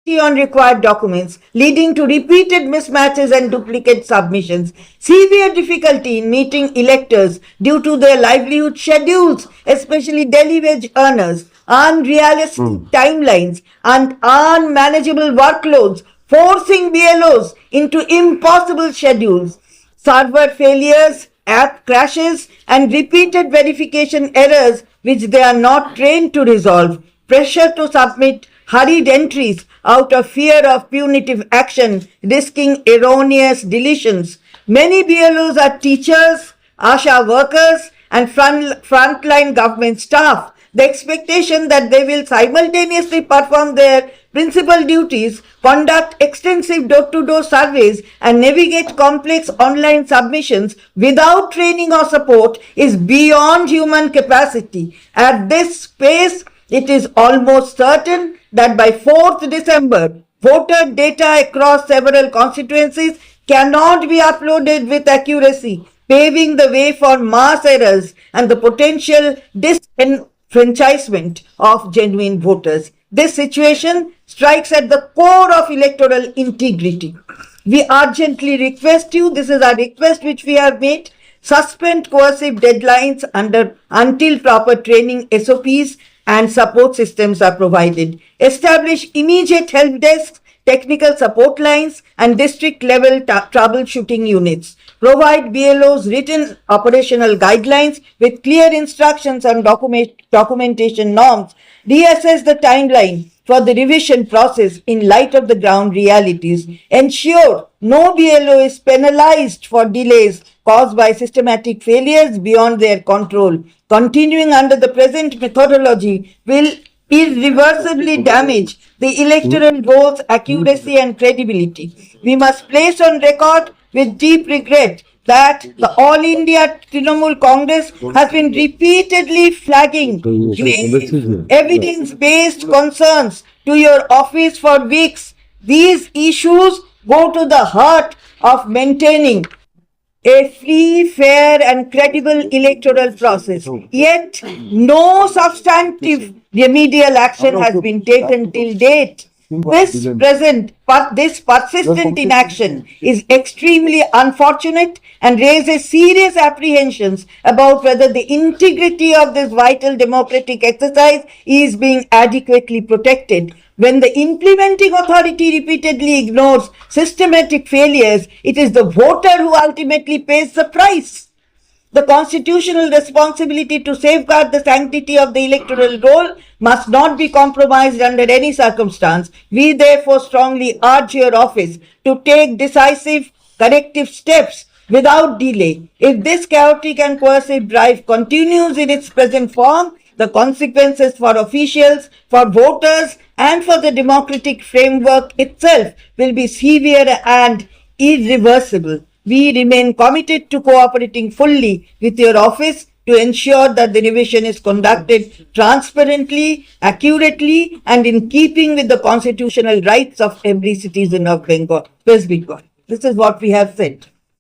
on required documents, leading to repeated mismatches and duplicate submissions, severe difficulty in meeting electors due to their livelihood schedules, especially daily wage earners, unrealistic timelines, and unmanageable workloads, forcing BLOs into impossible schedules, server failures, app crashes, and repeated verification errors which they are not trained to resolve, pressure to submit hurried entries out of fear of punitive action, risking erroneous deletions. Many BLOs are teachers, ASHA workers, and frontline government staff. The expectation that they will simultaneously perform their principal duties, conduct extensive door-to-door surveys, and navigate complex online submissions without training or support is beyond human capacity. At this pace, it is almost certain that by 4th December, voter data across several constituencies cannot be uploaded with accuracy, paving the way for mass errors and the potential disenfranchisement of genuine voters. This situation strikes at the core of electoral integrity. We urgently request you, this is our request which we have made, suspend coercive deadlines until proper training SOPs and support systems are provided. Establish immediate help desks, technical support lines, and district level troubleshooting units. Provide BLOs written operational guidelines with clear instructions and documentation norms. Reassess the timeline for the revision process in light of the ground realities. Ensure no BLO is penalized for delays caused by systematic failures beyond their control. Continuing under the present methodology will irreversibly damage the electoral rolls' accuracy and credibility. We must place on record with deep regret that the All India Trinamool Congress has been repeatedly flagging evidence-based concerns to your office for weeks. These issues go to the heart of maintaining a free, fair and credible electoral process. Yet, no substantive remedial action has been taken till date. This persistent inaction is extremely unfortunate and raises serious apprehensions about whether the integrity of this vital democratic exercise is being adequately protected. When the implementing authority repeatedly ignores systematic failures, it is the voter who ultimately pays the price. The constitutional responsibility to safeguard the sanctity of the electoral roll must not be compromised under any circumstance. We therefore strongly urge your office to take decisive corrective steps without delay. If this chaotic and coercive drive continues in its present form, the consequences for officials, for voters, and for the democratic framework itself will be severe and irreversible. We remain committed to cooperating fully with your office to ensure that the revision is conducted transparently, accurately, and in keeping with the constitutional rights of every citizen of Bengal, West Bengal. This is what we have said.